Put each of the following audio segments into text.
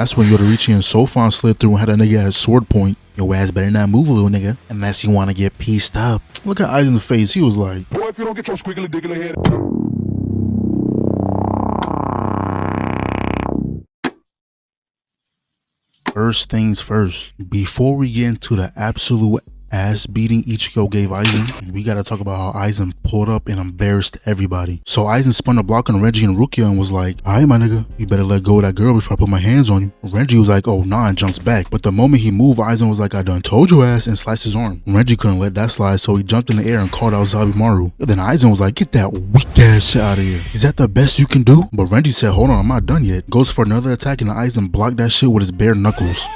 That's when Yoruichi and Sofan slid through and had a nigga at sword point. Your ass better not move, little nigga, unless you want to get pieced up. Look at Aizen's face. He was like, boy, if you don't get your squiggly dick in the head. First things first, before we get into the absolute ass beating Ichigo gave Aizen, we gotta talk about how Aizen pulled up and embarrassed everybody. So Aizen spun a block on Renji and Rukia and was like, alright my nigga, you better let go of that girl before I put my hands on you. Renji was like, oh nah, and jumps back. But the moment he moved, Aizen was like, I done told your ass, and sliced his arm. Renji couldn't let that slide, so he jumped in the air and called out Zabimaru. And then Aizen was like, get that weak ass shit out of here. Is that the best you can do? But Renji said, hold on, I'm not done yet. Goes for another attack and Aizen blocked that shit with his bare knuckles.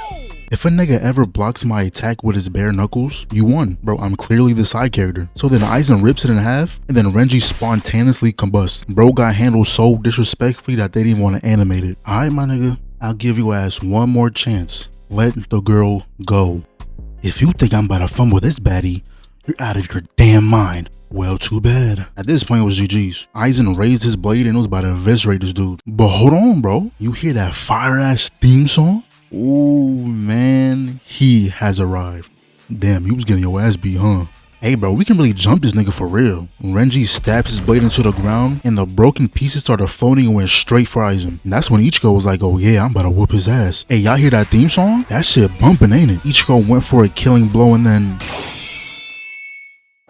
If a nigga ever blocks my attack with his bare knuckles, you won. Bro, I'm clearly the side character. So then Aizen rips it in half, and then Renji spontaneously combusts. Bro got handled so disrespectfully that they didn't want to animate it. Alright my nigga, I'll give your ass one more chance. Let the girl go. If you think I'm about to fumble this baddie, you're out of your damn mind. Well, too bad. At this point, it was GG's. Aizen raised his blade and was about to eviscerate this dude. But hold on, bro. You hear that fire-ass theme song? Ooh, man, he has arrived. Damn, you was getting your ass beat, huh? Hey, bro, we can really jump this nigga for real. Renji stabs his blade into the ground, and the broken pieces started floating and went straight for Aizen. And that's when Ichigo was like, oh yeah, I'm about to whoop his ass. Hey, y'all hear that theme song? That shit bumping, ain't it? Ichigo went for a killing blow and then...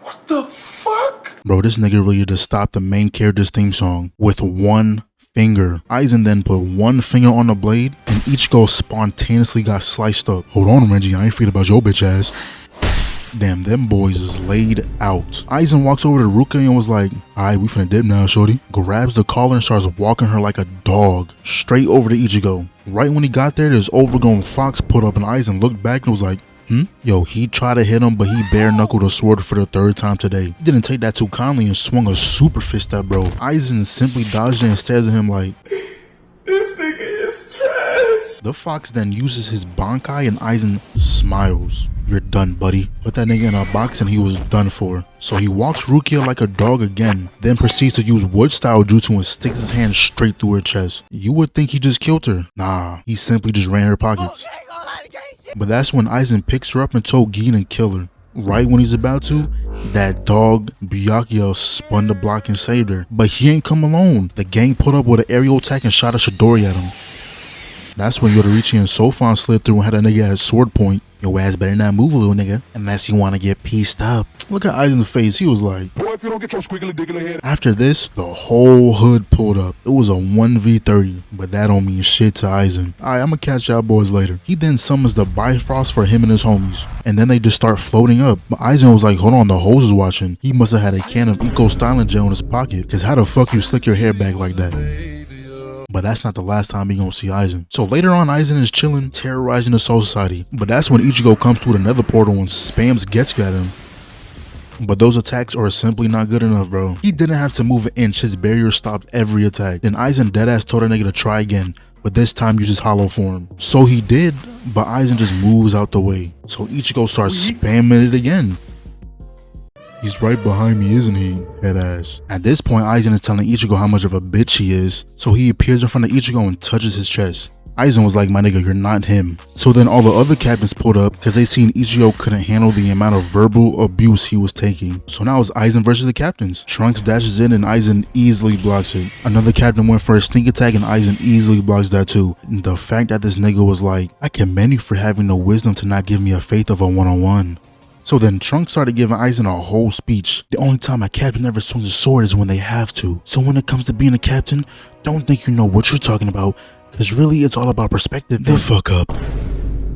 What the fuck? Bro, this nigga really just stopped the main character's theme song with one finger. Aizen then put one finger on the blade and Ichigo spontaneously got sliced up. Hold on, Renji, I ain't forget about your bitch ass. Damn, them boys is laid out. Aizen walks over to Ruka and was like, alright, we finna dip now, shorty. Grabs the collar and starts walking her like a dog straight over to Ichigo. Right when he got there, this overgrown fox put up and Aizen looked back and was like, Yo, he tried to hit him, but he bare knuckled a sword for the third time today. He didn't take that too kindly and swung a super fist at bro. Aizen simply dodged it and stares at him like, this nigga is trash. The fox then uses his bankai and Aizen smiles. You're done, buddy. Put that nigga in a box and he was done for. So he walks Rukia like a dog again, then proceeds to use wood style jutsu and sticks his hand straight through her chest. You would think he just killed her. Nah, he simply just ran her pockets. But that's when Aizen picks her up and told Gin and kill her. Right when he's about to, that dog Byakuya spun the block and saved her. But he ain't come alone. The gang put up with an aerial attack and shot a Chidori at him. That's when Yoruichi and Sofan slid through and had a nigga at sword point. Your ass better not move, little nigga, unless you want to get pieced up. Look at Aizen's face. He was like, boy, if you don't get your squiggly dick in the head. After this, the whole hood pulled up. It was a 1v30, but that don't mean shit to Aizen. Alright, I'm gonna catch y'all boys later. He then summons the Bifrost for him and his homies, and then they just start floating up. But Aizen was like, hold on, the hose is watching. He must have had a can of Eco Styling Gel in his pocket, cause how the fuck you slick your hair back like that? But that's not the last time we gonna see Aizen. So later on, Aizen is chilling, terrorizing the Soul Society. But that's when Ichigo comes through another portal and spams Getsuga at him. But those attacks are simply not good enough, bro. He didn't have to move an inch, his barrier stopped every attack. Then Aizen deadass told a nigga to try again, but this time uses hollow form. So he did, but Aizen just moves out the way. So Ichigo starts spamming it again. He's right behind me, isn't he? Head ass. At this point, Aizen is telling Ichigo how much of a bitch he is. So he appears in front of Ichigo and touches his chest. Aizen was like, my nigga, you're not him. So then all the other captains pulled up because they seen Ichigo couldn't handle the amount of verbal abuse he was taking. So now it's Aizen versus the captains. Trunks dashes in and Aizen easily blocks it. Another captain went for a sneak attack and Aizen easily blocks that too. And the fact that this nigga was like, I commend you for having the wisdom to not give me a faith of a one-on-one. So then Trunks started giving Aizen a whole speech. The only time a captain ever swings a sword is when they have to. So when it comes to being a captain, don't think you know what you're talking about, because really it's all about perspective. The fuck up.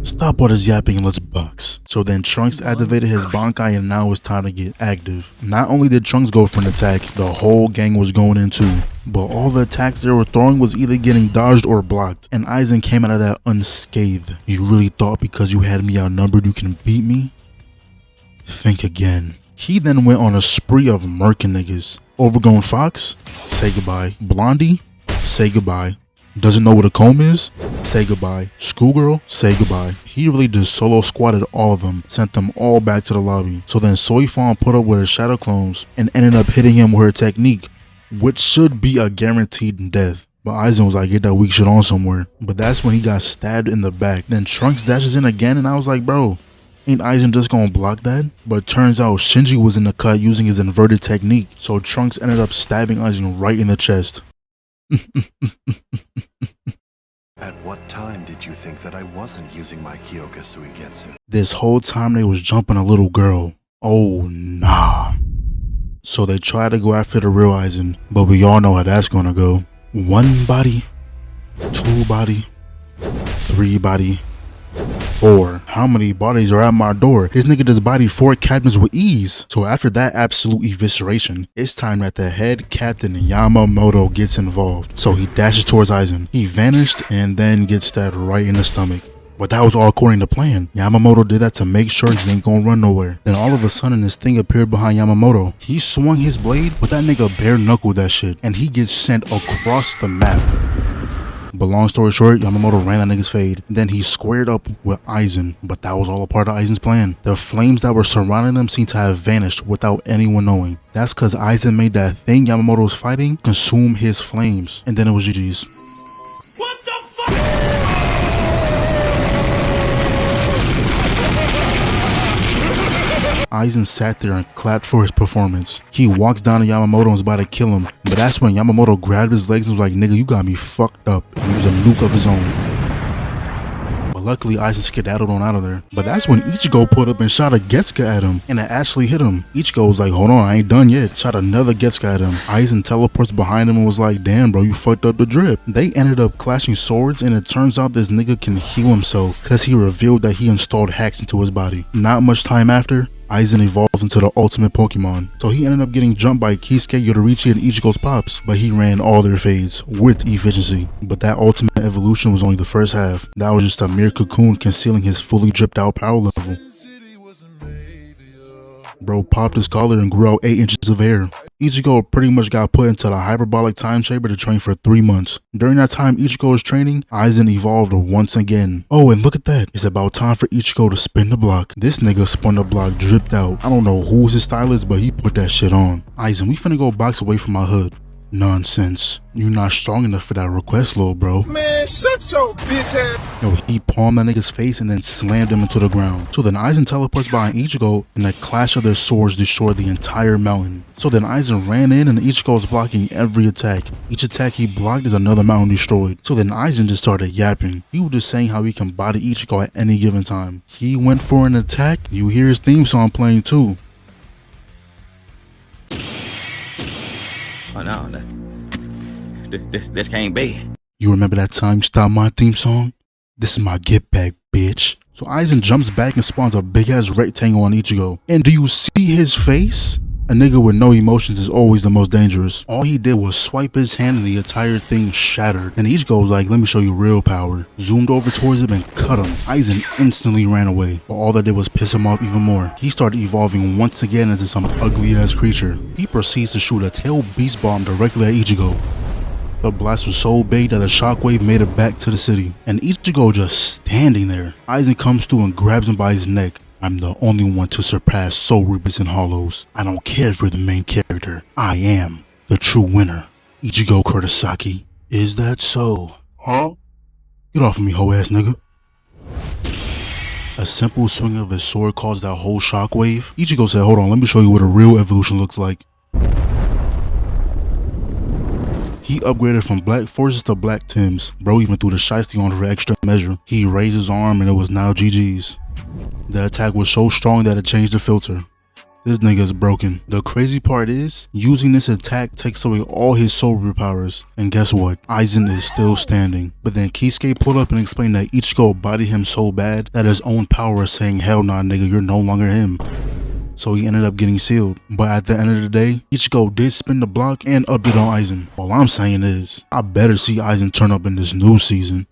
Stop all this yapping and let's box. So then Trunks activated his Bankai and now it's time to get active. Not only did Trunks go for an attack, the whole gang was going in too. But all the attacks they were throwing was either getting dodged or blocked. And Aizen came out of that unscathed. You really thought because you had me outnumbered you can beat me? Think again. He then went on a spree of murking niggas. Overgrown Fox? Say goodbye. Blondie? Say goodbye. Doesn't know what a comb is? Say goodbye. Schoolgirl? Say goodbye. He really just solo squatted all of them, sent them all back to the lobby. So then Soifan put up with her shadow clones and ended up hitting him with her technique, which should be a guaranteed death. But Aizen was like, get that weak shit on somewhere. But that's when he got stabbed in the back. Then Trunks dashes in again and I was like, bro, ain't Aizen just gonna block that? But turns out Shinji was in the cut using his inverted technique. So Trunks ended up stabbing Aizen right in the chest. At what time did you think that I wasn't using my Kyoka Suigetsu? This whole time they was jumping a little girl. Oh nah. So they tried to go after the real Aizen, but we all know how that's gonna go. 1 body, 2 body, 3 body, 4. How many bodies are at my door? This nigga just bodied 4 captains with ease. So after that absolute evisceration, it's time that the head captain Yamamoto gets involved. So he dashes towards Aizen. He vanished and then gets stabbed right in the stomach. But that was all according to plan. Yamamoto did that to make sure he ain't gonna run nowhere. Then all of a sudden this thing appeared behind Yamamoto. He swung his blade, but that nigga bare knuckled that shit. And he gets sent across the map. But long story short, Yamamoto ran that nigga's fade. Then he squared up with Aizen, but that was all a part of Aizen's plan. The flames that were surrounding them seemed to have vanished without anyone knowing. That's cause Aizen made that thing Yamamoto was fighting consume his flames. And then it was GG's. What the fuck? Aizen sat there and clapped for his performance. He walks down to Yamamoto and is about to kill him, but that's when Yamamoto grabbed his legs and was like, nigga, you got me fucked up, and he was a nuke of his own. But luckily Aizen skedaddled on out of there. But that's when Ichigo pulled up and shot a Getsuga at him, and it actually hit him. Ichigo was like, hold on, I ain't done yet. Shot another Getsuga at him. Aizen teleports behind him and was like, damn bro, you fucked up the drip. They ended up clashing swords, and it turns out this nigga can heal himself because he revealed that he installed hacks into his body. Not much time after, Aizen evolved into the ultimate Pokemon, so he ended up getting jumped by Kisuke, Yoruichi, and Ichigo's pops, but he ran all their fades with efficiency. But that ultimate evolution was only the first half. That was just a mere cocoon concealing his fully dripped out power level. Bro popped his collar and grew out 8 inches of hair. Ichigo pretty much got put into the hyperbolic time chamber to train for 3 months. During that time Ichigo was training, Aizen evolved once again. Oh, and look at that. It's about time for Ichigo to spin the block. This nigga spun the block dripped out. I don't know who's his stylist, but he put that shit on. Aizen, we finna go box away from my hood. Nonsense. You're not strong enough for that request, little bro. Man, shut your bitch ass. Yo, he palmed that nigga's face and then slammed him into the ground. So then Aizen teleports behind Ichigo and the clash of their swords destroyed the entire mountain. So then Aizen ran in and Ichigo was blocking every attack. Each attack he blocked is another mountain destroyed. So then Aizen just started yapping. He was just saying how he can body Ichigo at any given time. He went for an attack, you hear his theme song playing too. Oh no, this can't be. You remember that time you stopped my theme song? This is my get back, bitch. So Aizen jumps back and spawns a big ass rectangle on Ichigo. And do you see his face? A nigga with no emotions is always the most dangerous. All he did was swipe his hand and the entire thing shattered. And Ichigo was like, let me show you real power. Zoomed over towards him and cut him. Aizen instantly ran away, but all that did was piss him off even more. He started evolving once again into some ugly ass creature. He proceeds to shoot a tail beast bomb directly at Ichigo. The blast was so big that the shockwave made it back to the city. And Ichigo just standing there. Aizen comes through and grabs him by his neck. I'm the only one to surpass Soul Reapers and Hollows. I don't care if you're the main character. I am the true winner. Ichigo Kurosaki. Is that so? Huh? Get off of me, hoe ass nigga. A simple swing of his sword caused that whole shockwave. Ichigo said, hold on, let me show you what a real evolution looks like. He upgraded from Black Forces to Black Tims. Bro even threw the shiesty on for extra measure. He raised his arm and it was now GG's. The attack was so strong that it changed the filter. This nigga is broken. The crazy part is, using this attack takes away all his soul reaper powers. And guess what? Aizen is still standing. But then Kisuke pulled up and explained that Ichigo bodied him so bad that his own power is saying, hell nah nigga, you're no longer him. So he ended up getting sealed. But at the end of the day, Ichigo did spin the block and update on Aizen. All I'm saying is, I better see Aizen turn up in this new season.